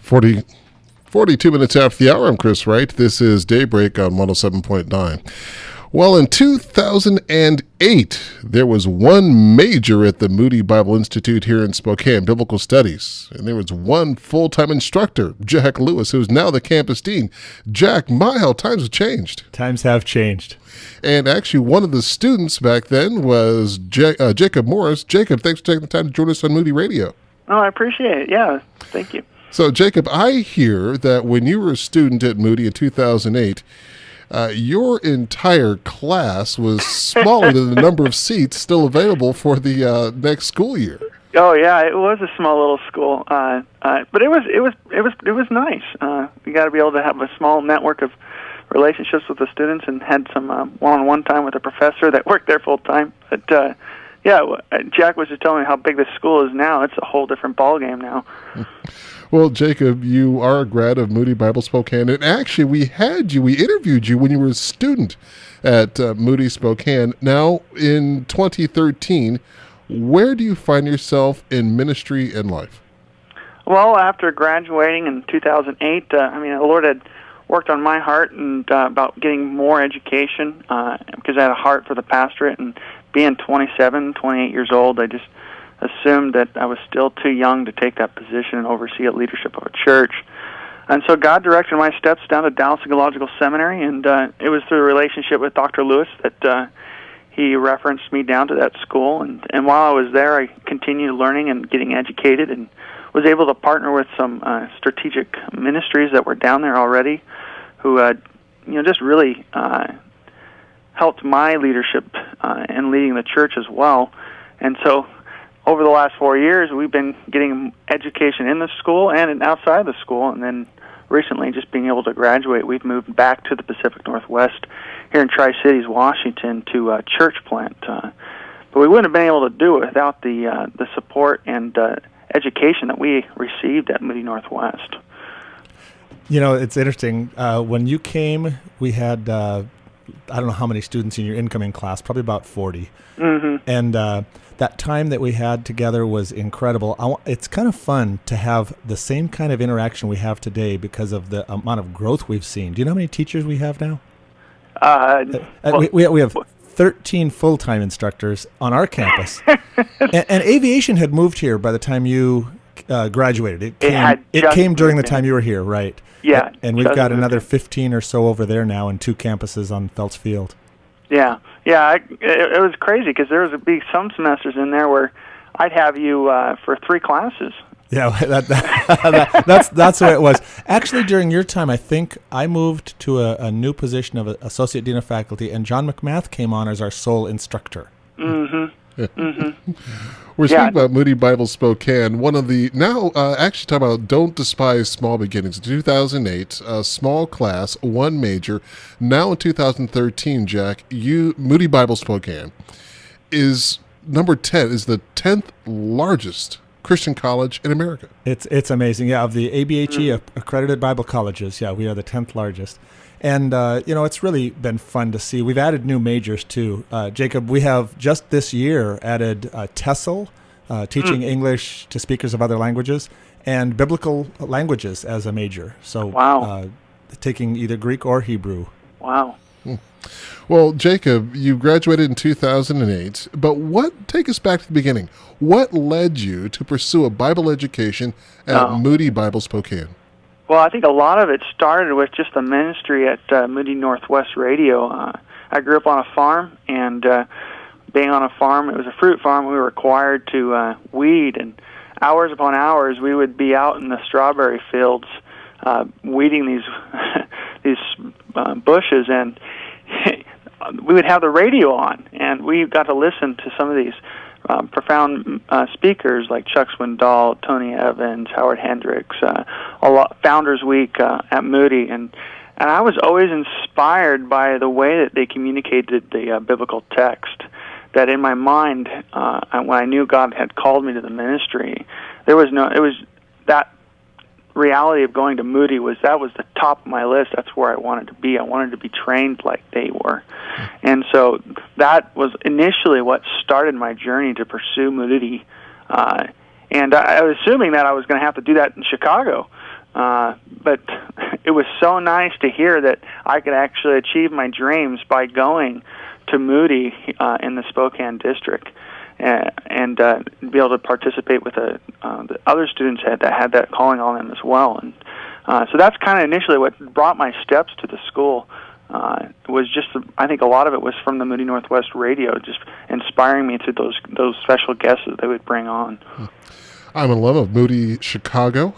40, 42 minutes after the hour. I'm Chris Wright. This is Daybreak on 107.9. Well, in 2008, there was one major at the Moody Bible Institute here in Spokane, Biblical Studies. And there was one full-time instructor, Jack Lewis, who's now the campus dean. Jack, my, how times have changed. Times have changed. And actually, one of the students back then was Jacob Morris. Jacob, thanks for taking the time to join us on Moody Radio. Oh, I appreciate it. Yeah, thank you. So, Jacob, I hear that when you were a student at Moody in 2008, your entire class was smaller than the number of seats still available for the next school year. Oh yeah, it was a small little school, but it was nice. We got to be able to have a small network of relationships with the students, and had some one-on-one time with a professor that worked there full time. But Jack was just telling me how big this school is now. It's a whole different ballgame now. Well, Jacob, you are a grad of Moody Bible Spokane, and actually we interviewed you when you were a student at Moody Spokane. Now, in 2013, where do you find yourself in ministry and life? Well, after graduating in 2008, the Lord had worked on my heart and about getting more education because I had a heart for the pastorate, and being 27, 28 years old, I just assumed that I was still too young to take that position and oversee a leadership of a church. And so God directed my steps down to Dallas Theological Seminary, and it was through a relationship with Dr. Lewis that he referenced me down to that school. And while I was there, I continued learning and getting educated, and was able to partner with some strategic ministries that were down there already, who just really helped my leadership in leading the church as well. And so over the last 4 years, we've been getting education in the school and outside the school, and then recently just being able to graduate, we've moved back to the Pacific Northwest here in Tri-Cities, Washington, to a church plant. But we wouldn't have been able to do it without the support and education that we received at Moody Northwest. You know, it's interesting. When you came, we had, I don't know how many students in your incoming class, probably about 40. Mm-hmm. And that time that we had together was incredible. It's kind of fun to have the same kind of interaction we have today because of the amount of growth we've seen. Do you know how many teachers we have now? We have 13 full-time instructors on our campus. and aviation had moved here by the time you graduated. It came during the time you were here, right? Yeah. And we've got another 15 or so over there now in 2 campuses on Phelps Field. Yeah. It was crazy because there would be some semesters in there where I'd have you for 3 classes. Yeah, that's what it was. Actually, during your time, I think I moved to a new position of Associate Dean of Faculty, and John McMath came on as our sole instructor. Mm-hmm. Mm-hmm. We're speaking about Moody Bible Spokane. One of the, now actually talking about don't despise small beginnings. In 2008, a small class, 1 major. Now in 2013, Jack, Moody Bible Spokane is number 10, is the 10th largest Christian college in America. It's amazing. Yeah, of the ABHE accredited Bible colleges, yeah, we are the 10th largest. And, it's really been fun to see. We've added new majors, too. Jacob, we have just this year added TESOL, teaching English to speakers of other languages, and biblical languages as a major. So wow. Taking either Greek or Hebrew. Wow. Well, Jacob, you graduated in 2008, but take us back to the beginning. What led you to pursue a Bible education at Moody Bible Spokane? Well, I think a lot of it started with just the ministry at Moody Northwest Radio. I grew up on a farm, and being on a farm, it was a fruit farm, we were required to weed, and hours upon hours we would be out in the strawberry fields weeding these bushes, and we would have the radio on, and we got to listen to some of these profound speakers like Chuck Swindoll, Tony Evans, Howard Hendricks, Founders Week at Moody, and I was always inspired by the way that they communicated the biblical text. That in my mind, when I knew God had called me to the ministry, it was that reality of going to Moody was the top of my list. That's where I wanted to be. I wanted to be trained like they were. And so that was initially what started my journey to pursue Moody. And I was assuming that I was going to have to do that in Chicago. But it was so nice to hear that I could actually achieve my dreams by going to Moody in the Spokane district, and be able to participate with the other students that had that calling on them as well. And so that's kind of initially what brought my steps to the school. Was just, I think a lot of it was from the Moody Northwest radio, just inspiring me to those special guests that they would bring on. I'm an alum of Moody Chicago.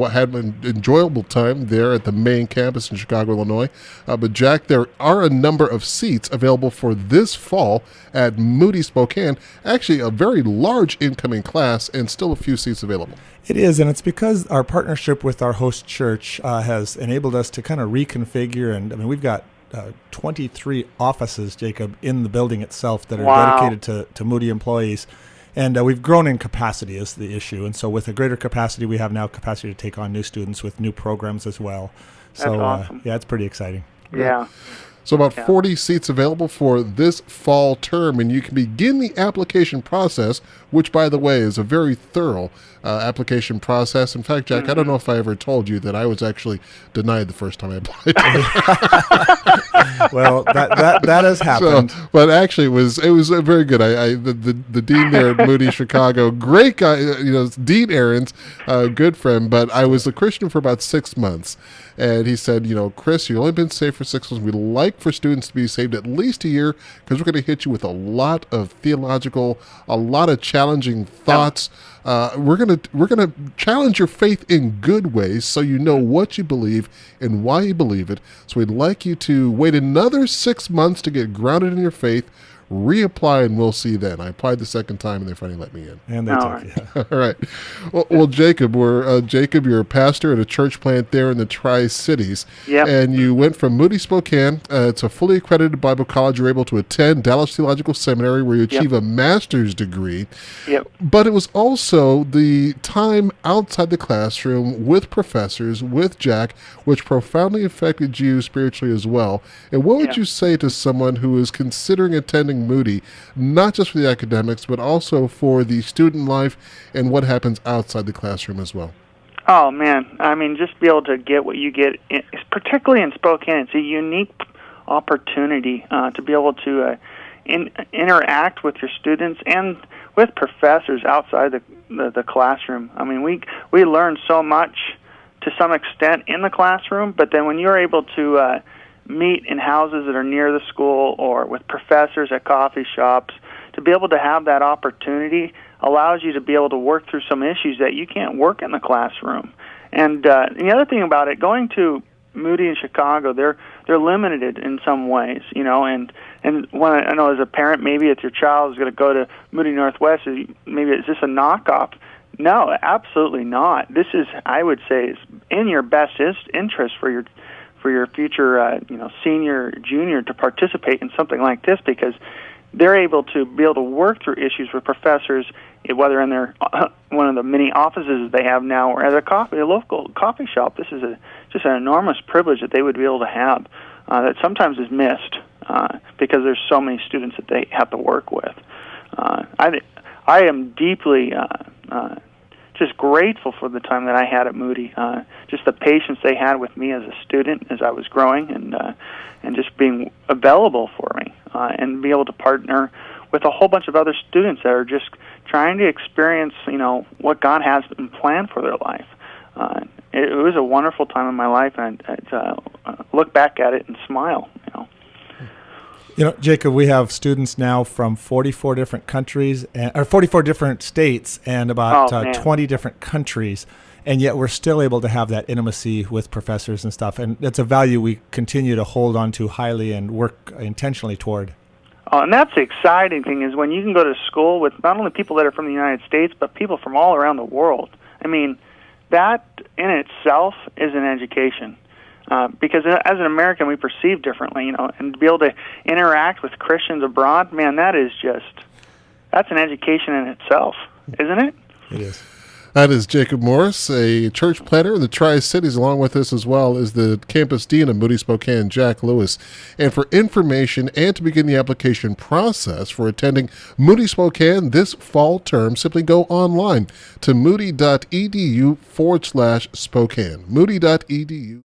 Had an enjoyable time there at the main campus in Chicago, Illinois. But Jack, there are a number of seats available for this fall at Moody Spokane. Actually, a very large incoming class and still a few seats available. It is, and it's because our partnership with our host church has enabled us to kind of reconfigure. And I mean, we've got 23 offices, Jacob, in the building itself that are dedicated to Moody employees. And we've grown in capacity is the issue. And so with a greater capacity, we have now capacity to take on new students with new programs as well. So, that's awesome. Yeah, it's pretty exciting. Yeah. So about 40 seats available for this fall term, and you can begin the application process, which, by the way, is a very thorough application process. In fact, Jack, I don't know if I ever told you that I was actually denied the first time I applied. Well, that has happened. So, but actually, it was very good. The dean there at Moody Chicago, great guy. Dean Aarons, good friend. But I was a Christian for about 6 months. And he said, Chris, you've only been saved for 6 months. We'd like for students to be saved at least a year because we're going to hit you with a lot of a lot of challenging thoughts. We're gonna challenge your faith in good ways so you know what you believe and why you believe it. So we'd like you to wait another 6 months to get grounded in your faith. Reapply, and we'll see then. I applied the second time, and they finally let me in. And they took you. All right. Well, Jacob, you're a pastor at a church plant there in the Tri-Cities. Yep. And you went from Moody Spokane. It's a fully accredited Bible college. You're able to attend Dallas Theological Seminary, where you achieve a master's degree. Yep. But it was also the time outside the classroom with professors, with Jack, which profoundly affected you spiritually as well. And what would you say to someone who is considering attending Moody, not just for the academics, but also for the student life and what happens outside the classroom as well? Oh, man. I mean, just be able to get what you get, particularly in Spokane. It's a unique opportunity to be able to interact with your students and with professors outside the classroom. I mean, we learn so much to some extent in the classroom, but then when you're able to meet in houses that are near the school or with professors at coffee shops, to be able to have that opportunity allows you to be able to work through some issues that you can't work in the classroom. And the other thing about it, going to Moody in Chicago, they're limited in some ways, and when I know as a parent, maybe if your child is going to go to Moody Northwest, maybe is this a knockoff? No, absolutely not. This is, I would say, is in your best interest for your future, senior, junior, to participate in something like this, because they're able to work through issues with professors, whether in their one of the many offices they have now or at a local coffee shop. This is just an enormous privilege that they would be able to have that sometimes is missed because there's so many students that they have to work with. I am deeply just grateful for the time that I had at Moody, just the patience they had with me as a student as I was growing, and just being available for me, and be able to partner with a whole bunch of other students that are just trying to experience, what God has planned for their life. It was a wonderful time in my life, and I look back at it and smile. Jacob, we have students now from 44 different countries, or 44 different states, and about 20 different countries, and yet we're still able to have that intimacy with professors and stuff, and it's a value we continue to hold on to highly and work intentionally toward. Oh, and that's the exciting thing, is when you can go to school with not only people that are from the United States, but people from all around the world. I mean, that in itself is an education. Because as an American, we perceive differently, and to be able to interact with Christians abroad, man, that's an education in itself, isn't it? It is. That is Jacob Morris, a church planter in the Tri-Cities. Along with us as well is the campus dean of Moody Spokane, Jack Lewis. And for information and to begin the application process for attending Moody Spokane this fall term, simply go online to moody.edu/Spokane. Moody.edu.